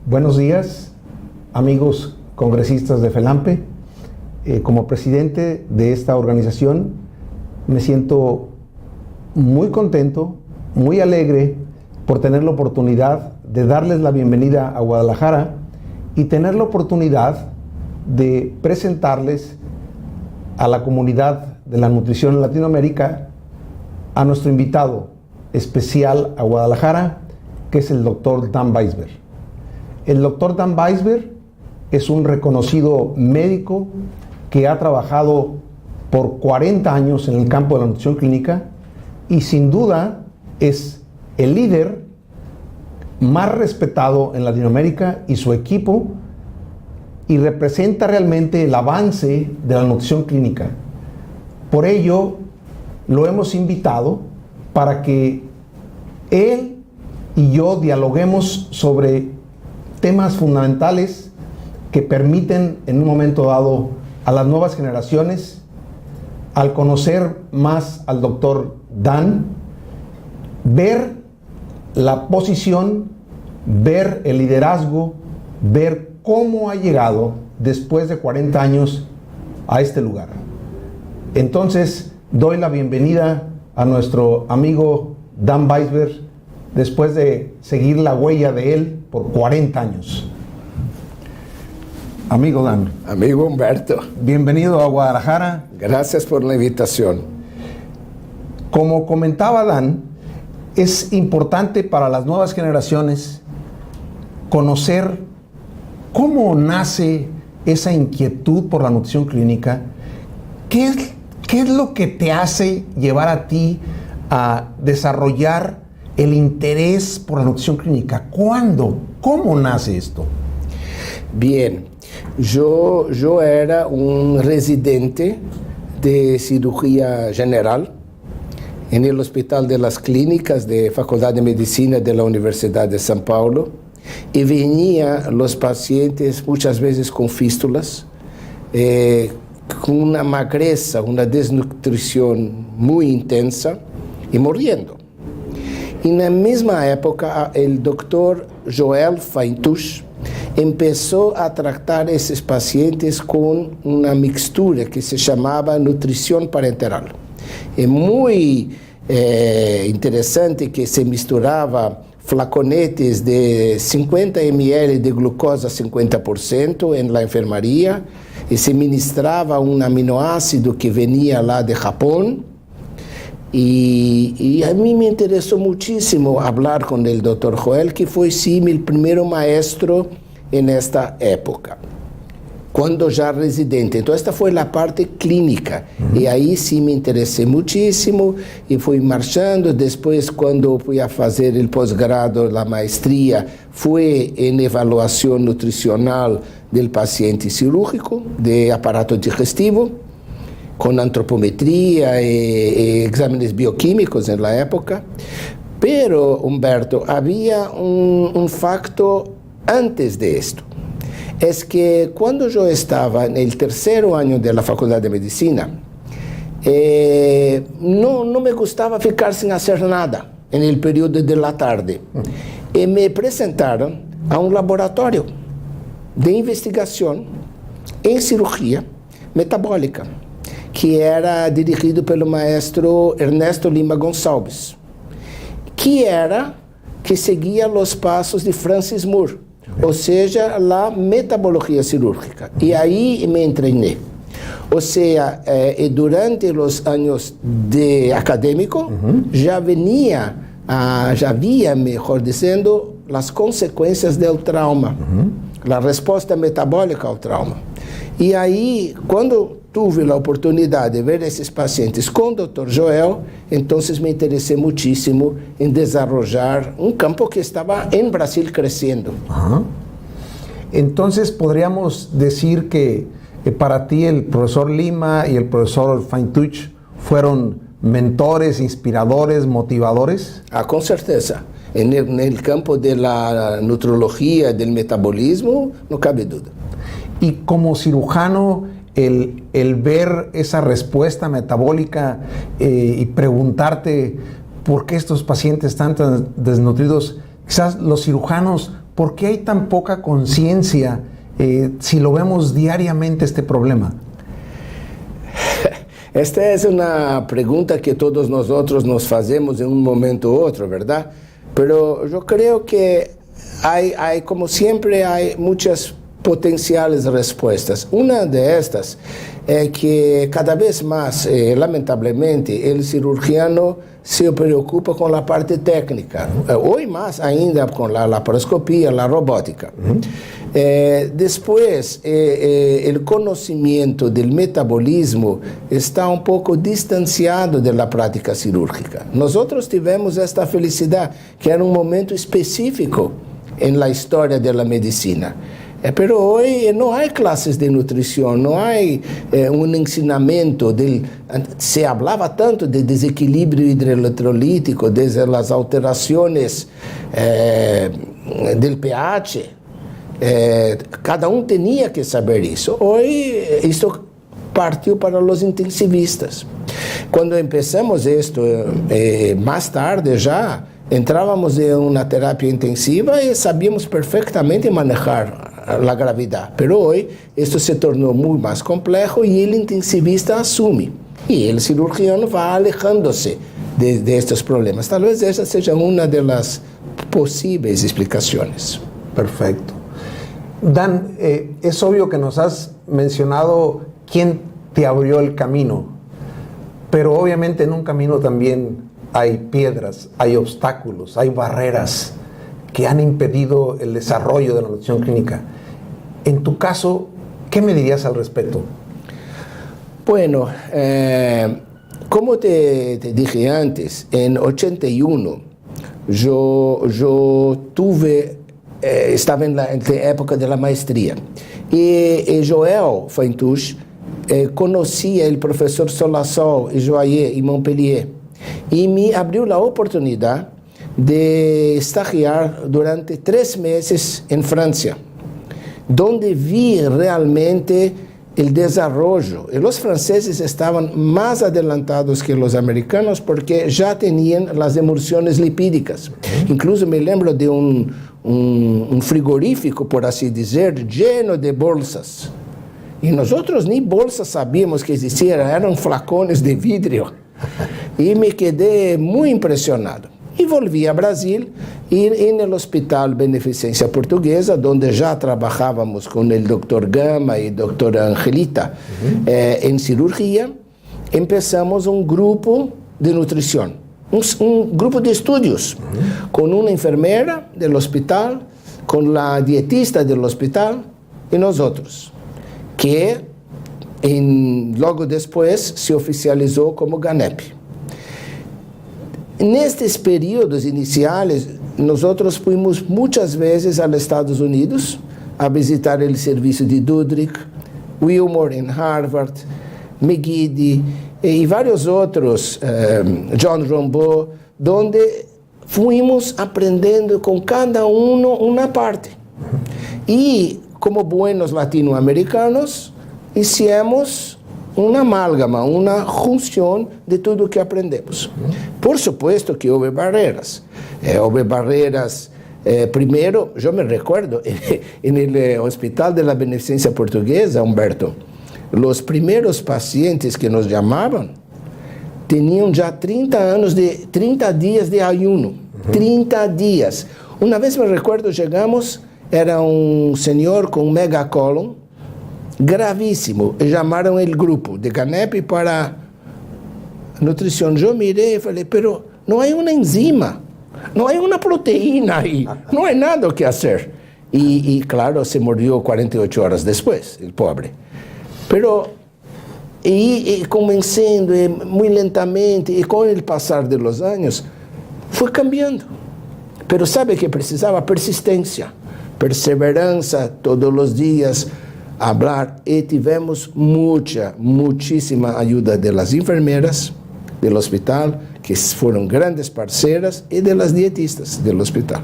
Buenos días, amigos congresistas de FELAMPE. Como presidente de esta organización me siento muy contento, muy alegre por tener la oportunidad de darles la bienvenida a Guadalajara y tener la oportunidad de presentarles a la comunidad de la nutrición en Latinoamérica a nuestro invitado especial a Guadalajara, que es el doctor Dan Weisberg. El doctor Dan Weisberg es un reconocido médico que ha trabajado por 40 años en el campo de la nutrición clínica y sin duda es el líder más respetado en Latinoamérica y su equipo, y representa realmente el avance de la nutrición clínica. Por ello, lo hemos invitado para que él y yo dialoguemos sobre temas fundamentales que permiten en un momento dado a las nuevas generaciones, al conocer más al doctor Dan, ver la posición, ver el liderazgo, ver cómo ha llegado después de 40 años a este lugar. Entonces, doy la bienvenida a nuestro amigo Dan Weisberg después de seguir la huella de él por 40 años. Amigo Dan. Amigo Humberto. Bienvenido a Guadalajara. Gracias por la invitación. Como comentaba Dan, es importante para las nuevas generaciones conocer cómo nace esa inquietud por la nutrición clínica. ¿Qué es lo que te hace llevar a ti a desarrollar el interés por la nutrición clínica? ¿Cuándo? ¿Cómo nace esto? Bien, yo era un residente de cirugía general en el Hospital de las Clínicas de Facultad de Medicina de la Universidad de São Paulo y venía los pacientes muchas veces con fístulas, con una magreza, una desnutrición muy intensa y muriendo. Y en la misma época el doctor Joel Faintuch empezó a tratar esos pacientes con una mixtura que se llamaba nutrición parenteral. Es muy interesante que se misturaba flaconetes de 50 ml de glucosa 50% en la enfermería y se ministraba un aminoácido que venía lá de Japón. Y a mí me interesó muchísimo hablar con el doctor Joel, que fue sí mi primer maestro en esta época, cuando ya residente. Entonces esta fue la parte clínica, y ahí sí me interesé muchísimo y fui marchando. Después, cuando fui a hacer el posgrado, la maestría, fue en evaluación nutricional del paciente cirúrgico de aparato digestivo, con antropometría y exámenes bioquímicos en la época. Pero, Humberto, había un factor antes de esto. Es que cuando yo estaba en el tercer año de la Facultad de Medicina, no me gustaba ficar sin hacer nada en el periodo de la tarde. Y me presentaron a un laboratorio de investigación en cirugía metabólica, que era dirigido pelo maestro Ernesto Lima Gonçalves, que seguia os passos de Francis Moore, ou seja, a metabologia cirúrgica. E aí me treiné. Ou seja, durante os anos de acadêmico, já havia, melhor dizendo, as consequências do trauma, a resposta metabólica ao trauma. E aí, quando tive a oportunidade de ver esses pacientes com o Dr. Joel, então me interessei muitíssimo em desenvolver um campo que estava em Brasil crescendo. Entonces, podríamos decir que para ti el profesor Lima y el profesor Faintuch fueron mentores, inspiradores, motivadores. Con certeza. En el campo de la nutrología, del metabolismo, no cabe duda. Y como cirujano, el ver esa respuesta metabólica y preguntarte por qué estos pacientes están tan desnutridos, quizás los cirujanos ¿por qué hay tan poca conciencia si lo vemos diariamente este problema? Esta es una pregunta que todos nosotros nos hacemos en un momento u otro, ¿verdad? Pero yo creo que hay como siempre, hay muchas potenciales respuestas. Una de estas es que cada vez más, lamentablemente, el cirujano se preocupa con la parte técnica. Hoy más ainda con la laparoscopia, la robótica. Después, el conocimiento del metabolismo está un poco distanciado de la práctica cirúrgica. Nosotros tuvimos esta felicidad, que era un momento específico en la historia de la medicina. Pero hoy no hay clases de nutrición, no hay un ensinamiento. Se hablaba tanto de desequilibrio hidroelectrolítico, desde las alteraciones del pH. Cada um tinha que saber isso. Hoje, isso partiu para os intensivistas. Quando começamos isto, mais tarde já, entrávamos em uma terapia intensiva e sabíamos perfeitamente manejar a gravidade. Mas hoje, isso se tornou muito mais complexo e o intensivista assume. E o cirurgião vai alejando-se de estes problemas. Talvez essa seja uma das possíveis explicações. Perfecto. Dan, es obvio que nos has mencionado quién te abrió el camino, pero obviamente en un camino también hay piedras, hay obstáculos, hay barreras que han impedido el desarrollo de la nutrición clínica. En tu caso, ¿qué me dirías al respecto? Bueno, como te dije antes, en 81 yo tuve... estava na época da maestria. E Joel Faintuch conhecia o professor Solasol e Joyer em Montpellier. E me abriu a oportunidade de estagiar durante 3 meses em França, onde vi realmente o desenvolvimento. E os franceses estavam mais adelantados que os americanos porque já tinham as emulsões lipídicas. Incluso me lembro de um frigorífico, por assim dizer, lleno de bolsas. E nós nem bolsas sabíamos que existiam, eram flacones de vidro. E me quedei muito impressionado. E volvi a Brasil e no Hospital Beneficência Portuguesa, onde já trabalhávamos com o Dr. Gama e Dr. Angelita em cirurgia, começamos um grupo de nutrição. Um grupo de estudos, com uma enfermeira do hospital, com a dietista do hospital e nós outros, que logo depois se oficializou como GANEP. Nestes períodos iniciais, nós fomos muitas vezes aos Estados Unidos a visitar o serviço de Dudrick, Wilmore em Harvard, McGee e vários outros, John Rombaugh, onde fomos aprendendo com cada um uma parte. E, como buenos latino-americanos, hicimos uma amálgama, uma junção de tudo que aprendemos. Por supuesto que houve barreiras. Primeiro, eu me recuerdo, no Hospital de la Beneficência Portuguesa, Humberto, os primeiros pacientes que nos chamavam tinham já 30 dias de ayuno. 30 dias. Uma vez me recuerdo, chegamos, era um senhor com megacolon, gravíssimo. Chamaram o grupo de GANEP para nutrição. Eu mirei e falei, pero não há uma enzima, não há uma proteína aí, não há nada o que fazer. E claro, se morreu 48 horas depois, o pobre. Pero, começando muito lentamente, e com o passar dos anos, foi cambiando. Pero sabe que precisava persistência, perseverança, todos os dias, falar, e tivemos muitíssima ajuda das enfermeiras do hospital, que foram grandes parceiras, e das dietistas do hospital.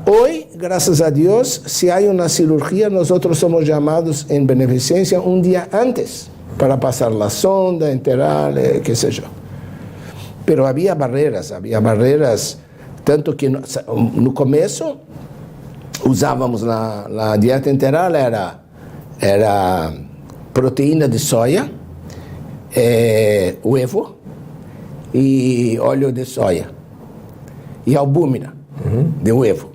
Hoje, graças a Deus, se há uma cirurgia, nós somos chamados em beneficência um dia antes, para passar a sonda, enterar, que seja. Pero havia barreiras, tanto que no começo usábamos la dieta integral, era proteína de soja, huevo e óleo de soja e albúmina de huevo.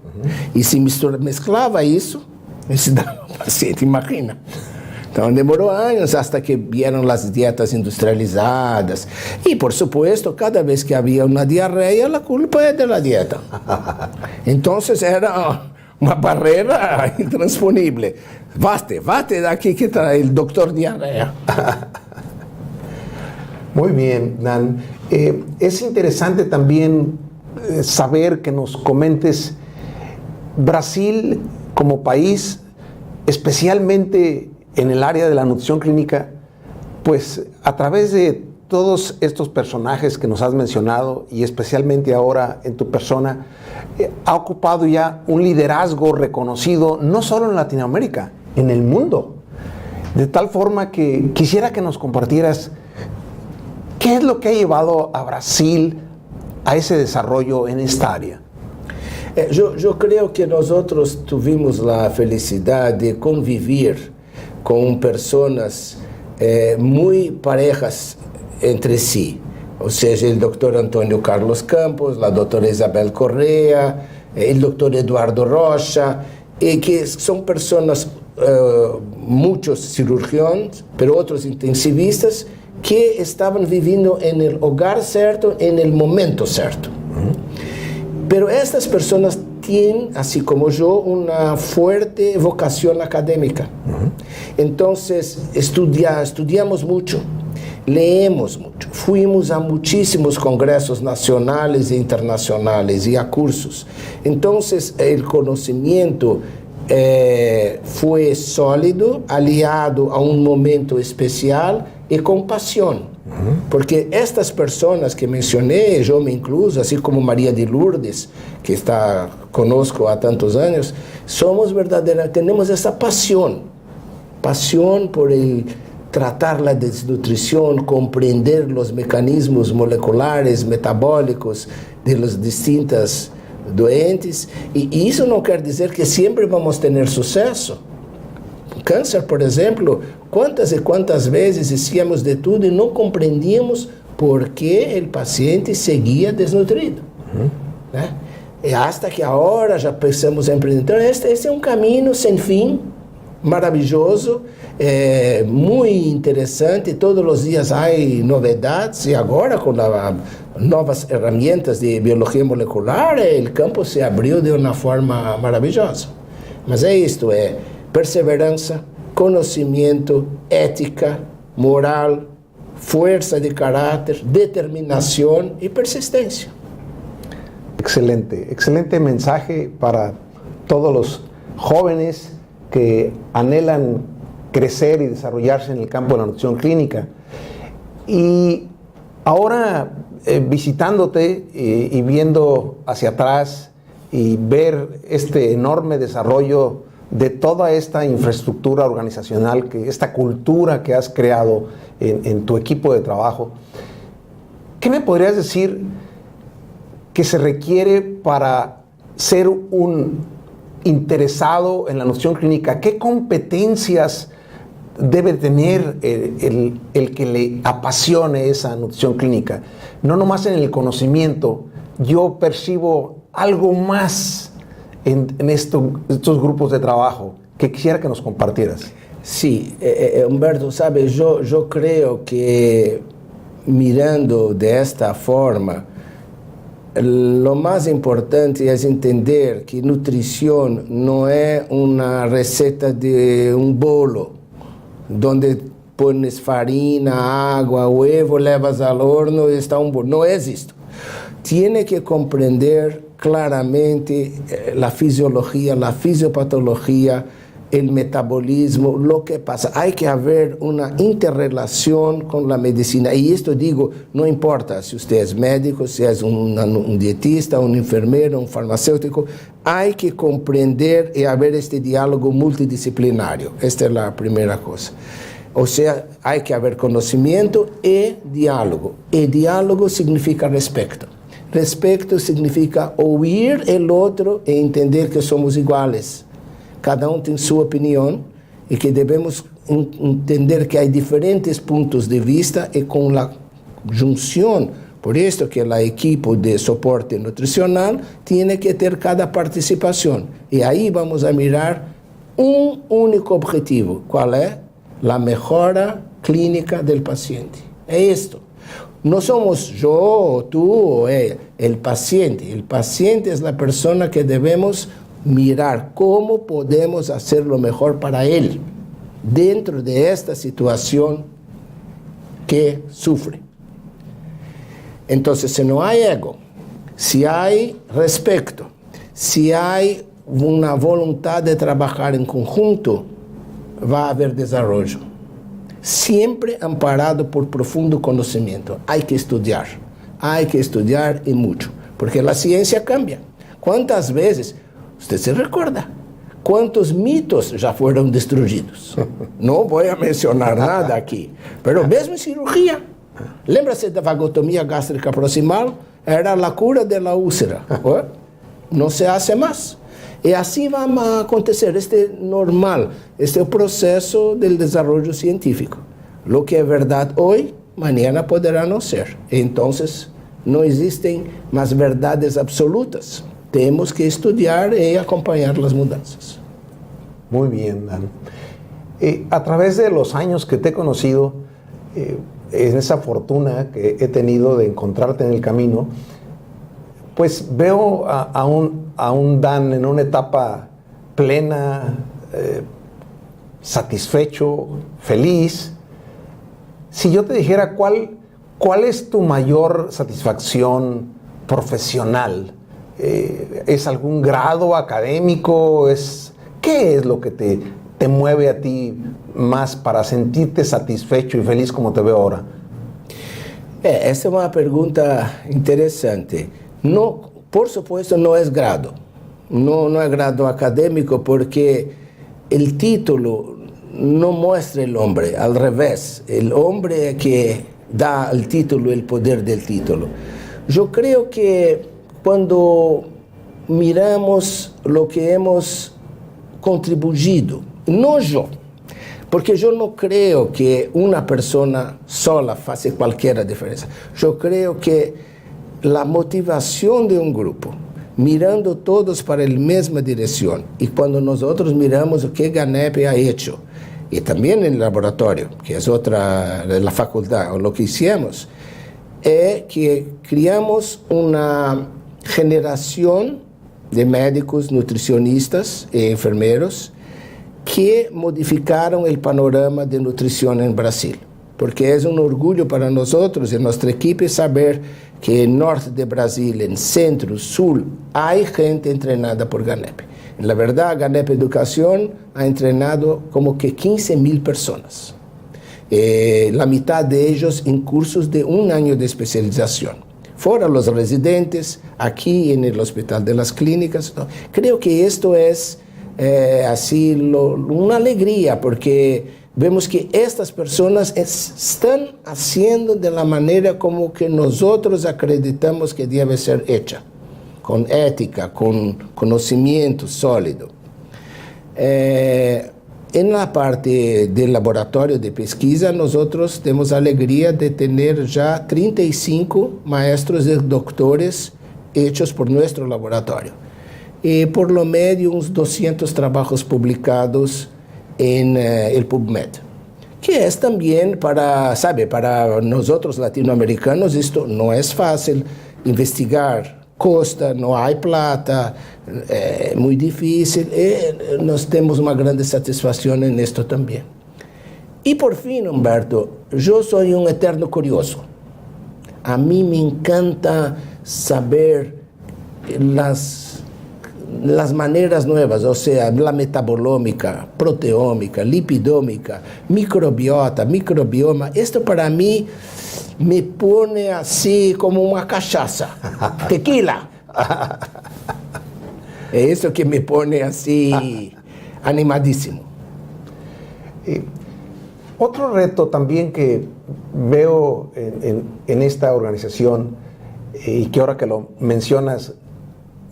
E se mesclava isso, e se dava ao paciente, imagina. Então demorou anos até que vieram as dietas industrializadas. E, por supuesto, cada vez que havia uma diarreia, a culpa é da dieta. Então era uma barreira intransponível. Vate daqui que está o doutor diarreia. Muy bien, Dan. Es interesante también saber que nos comentes Brasil como país, especialmente en el área de la nutrición clínica, pues a través de todos estos personajes que nos has mencionado y especialmente ahora en tu persona, ha ocupado ya un liderazgo reconocido no solo en Latinoamérica, en el mundo. De tal forma que quisiera que nos compartieras qué es lo que ha llevado a Brasil a ese desarrollo en esta área. Eu creio que nós tivemos a felicidade de conviver com pessoas muito parejas entre si. Ou seja, o Dr. Antônio Carlos Campos, a doutora Isabel Correa, o Dr. Eduardo Rocha, e que são pessoas, muitos cirurgiões, mas outros intensivistas, que estavam vivendo no lugar certo, no momento certo. Pero estas pessoas têm, assim como eu, uma forte vocação acadêmica. Então, estudiamos muito, leemos muito, fuimos a muitíssimos congressos nacionais e internacionais e a cursos. Então, o conhecimento foi sólido, aliado a um momento especial e com paixão. Porque estas pessoas que mencionei, eu me incluso, assim como Maria de Lourdes, que está conosco há tantos anos, somos verdadeiras, temos essa paixão por tratar a desnutrição, compreender os mecanismos moleculares, metabólicos de los distintas doentes, e isso não quer dizer que sempre vamos ter sucesso. Câncer, por exemplo, quantas e quantas vezes hacíamos de tudo e não compreendíamos por que o paciente seguia desnutrido. Né? E hasta que agora já pensamos em empreender. Então, este é um caminho sem fim, maravilhoso, muito interessante. Todos os dias há novidades e agora com novas ferramentas de biologia molecular, o campo se abriu de uma forma maravilhosa. Mas é isto, perseverança, conhecimento, ética, moral, força de caráter, determinação e persistência. Excelente, excelente mensaje para todos los jóvenes que anhelan crecer y desarrollarse en el campo de la nutrición clínica. Y ahora visitándote y viendo hacia atrás y ver este enorme desarrollo de toda esta infraestructura organizacional, esta cultura que has creado en tu equipo de trabajo, ¿qué me podrías decir que se requiere para ser un interesado en la nutrición clínica? ¿Qué competencias debe tener el que le apasione esa nutrición clínica? No nomás en el conocimiento, yo percibo algo más en estos grupos de trabajo que quisiera que nos compartieras. Sí, Humberto, sabes, yo creo que mirando de esta forma, lo más importante es entender que nutrición no es una receta de un bolo, donde pones farina, agua, huevo, levas al horno y está un bolo. No es esto. Tiene que comprender claramente la fisiología, la fisiopatología, el metabolismo, lo que pasa. Hay que haber una interrelación con la medicina. Y esto digo, no importa si usted es médico, si es un dietista, un enfermero, un farmacéutico, hay que comprender y haber este diálogo multidisciplinario. Esta es la primera cosa. O sea, hay que haber conocimiento y diálogo. Y diálogo significa respeto. Respeto significa oír el otro e entender que somos iguales. Cada um tem sua opinião e que devemos entender que há diferentes pontos de vista e com a junção, por isso que a equipe de soporte nutricional tem que ter cada participação. E aí vamos a mirar um único objetivo, qual é? A melhora clínica do paciente. É isto. Não somos eu, tu ou ela, o paciente. O paciente é a pessoa que devemos mirar como podemos fazer o melhor para ele, dentro de esta situação que sofre. Então, se não há ego, se há respeito, se há uma vontade de trabalhar em conjunto, vai haver desenvolvimento. Sempre amparado por profundo conhecimento. Há que estudar e muito, porque a ciência cambia. Quantas vezes, você se recorda, quantos mitos já foram destruídos? Não vou mencionar nada aqui, mas mesmo em cirurgia. Lembra-se da vagotomia gástrica proximal? Era a cura da úlcera. Não se hace mais. E assim vai acontecer, este é normal, este é o processo do desenvolvimento científico. O que é verdade hoje, amanhã poderá não ser. Então, não existem mais verdades absolutas. Temos que estudar e acompanhar as mudanças. Muy bien, Dan. A través de los años que te he conocido, en esa fortuna que he tenido de encontrarte en el camino, pues veo a un Dan en una etapa plena, satisfecho, feliz. Si yo te dijera cuál es tu mayor satisfacción profesional, ¿es algún grado académico? ¿Qué es lo que te mueve a ti más para sentirte satisfecho y feliz como te veo ahora? Essa é uma pergunta interessante. Não, por supuesto, não é grado. Não é grado acadêmico porque o título não mostra o homem, ao revés. O homem é que dá o título, o poder do título. Eu creio que quando miramos o que hemos contribuído, não eu, porque eu não creio que uma pessoa sola faça qualquer diferença. Eu creio que a motivação de um grupo, mirando todos para a mesma direção, e quando nós miramos o que GANEP ha hecho, e também no laboratório, que é outra da faculdade, o que hicimos, é que criamos uma geração de médicos, nutricionistas e enfermeiros que modificaram o panorama de nutrição em Brasil. Porque é um orgulho para nós e nossa equipe saber que no norte de Brasil, em centro, sul, há gente treinada por GANEP. Na verdade, GANEP Educação ha treinado como que 15,000 pessoas. A metade de eles em cursos de um ano de especialização. Fora os residentes, aqui no Hospital de las Clínicas. Creio que isto é assim uma alegria, porque vemos que estas pessoas estão fazendo da maneira como que nós acreditamos que deve ser hecha, com ética, com conhecimento sólido. Na parte do laboratório de pesquisa, nós temos a alegria de ter já 35 maestros e doutores hechos por nosso laboratório. E por lo menos uns 200 trabalhos publicados em el PubMed, que é também para nós latino-americanos, isto não é fácil, investigar custa, não há plata, é muito difícil, e nós temos uma grande satisfação nisto também. E por fim, Humberto, eu sou um eterno curioso. A mim me encanta saber las maneiras novas, ou seja, a metabolômica, proteômica, lipidômica, microbioma. Isto para mim me põe assim como uma cachaça, tequila. É isso que me põe assim animadíssimo. Otro reto también que veo en esta organización y que ahora que lo mencionas,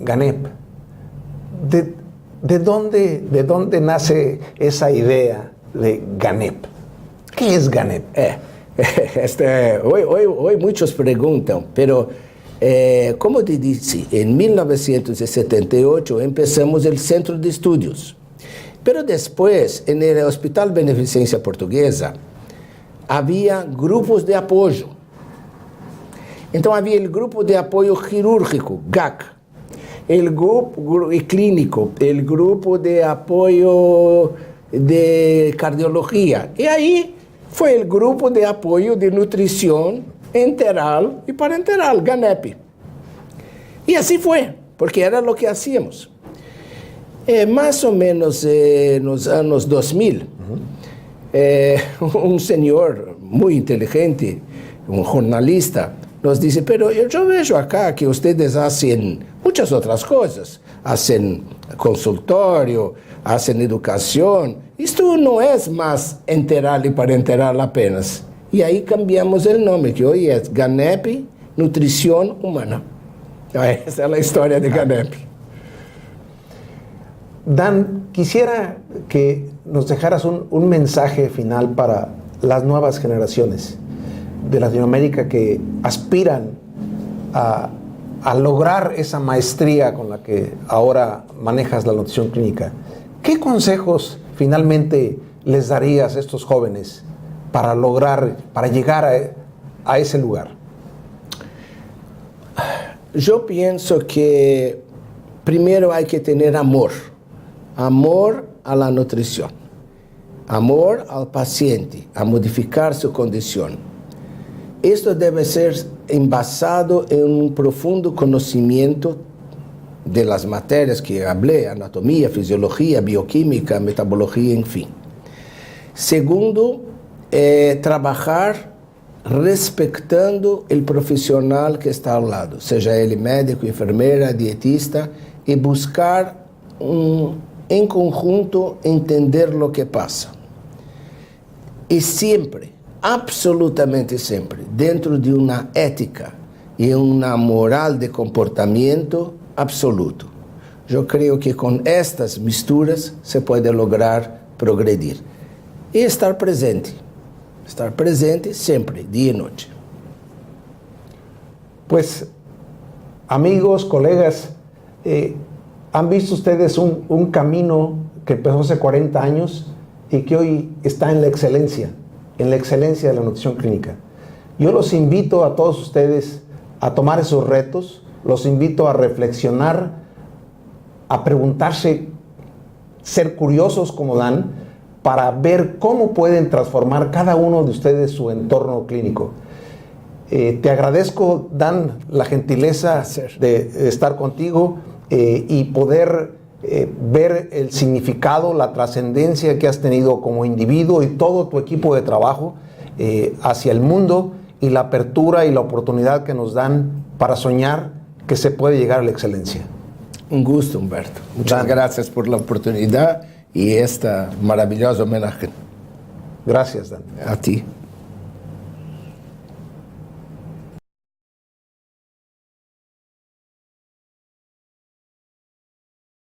GANEP, ¿de dónde nace esa idea de GANEP? ¿Qué es GANEP? Hoy muchos preguntan, pero como te dije, en 1978 empezamos el Centro de Estudios. Pero después, en el Hospital Beneficência Portuguesa, había grupos de apoyo. Entonces había el grupo de apoyo quirúrgico, GAC, el grupo clínico, el grupo de apoyo de cardiología. Y ahí fue el grupo de apoyo de nutrición enteral y parenteral, GANEP. Y así fue, porque era lo que hacíamos. Más o menos en los años 2000, un señor muy inteligente, un jornalista, nos dice, pero yo veo acá que ustedes hacen muchas otras cosas, hacen consultorio, hacen educación, esto no es más enteral y parenteral apenas. Y ahí cambiamos el nombre, que hoy es GANEP Nutrición Humana. Esa es la historia de GANEP. Dan, quisiera que nos dejaras un mensaje final para las nuevas generaciones de Latinoamérica que aspiran a lograr esa maestría con la que ahora manejas la nutrición clínica. ¿Qué consejos finalmente les darías a estos jóvenes para llegar a ese lugar? Yo pienso que primero hay que tener amor a la nutrición, amor al paciente, a modificar su condición. Esto debe ser envasado en un profundo conocimiento de las materias que hablé, anatomía, fisiología, bioquímica, metabología, en fin. Segundo, trabajar respetando el profesional que está al lado, seja ele médico, enfermera, dietista, y buscar en conjunto entender lo que pasa. Y siempre, absolutamente siempre, dentro de una ética y una moral de comportamiento absoluto. Yo creo que con estas misturas se puede lograr progredir. Y estar presente siempre, día y noche. Pues, amigos, colegas, han visto ustedes un camino que empezó hace 40 años y que hoy está en la excelencia de la nutrición clínica. Yo los invito a todos ustedes a tomar esos retos, los invito a reflexionar, a preguntarse, ser curiosos como Dan, para ver cómo pueden transformar cada uno de ustedes su entorno clínico. Te agradezco, Dan, la gentileza de estar contigo y poder ver el significado, la trascendencia que has tenido como individuo y todo tu equipo de trabajo hacia el mundo, y la apertura y la oportunidad que nos dan para soñar que se puede llegar a la excelencia. Un gusto, Humberto. Muchas gracias por la oportunidad y esta maravillosa homenaje. Gracias, Dan. A ti.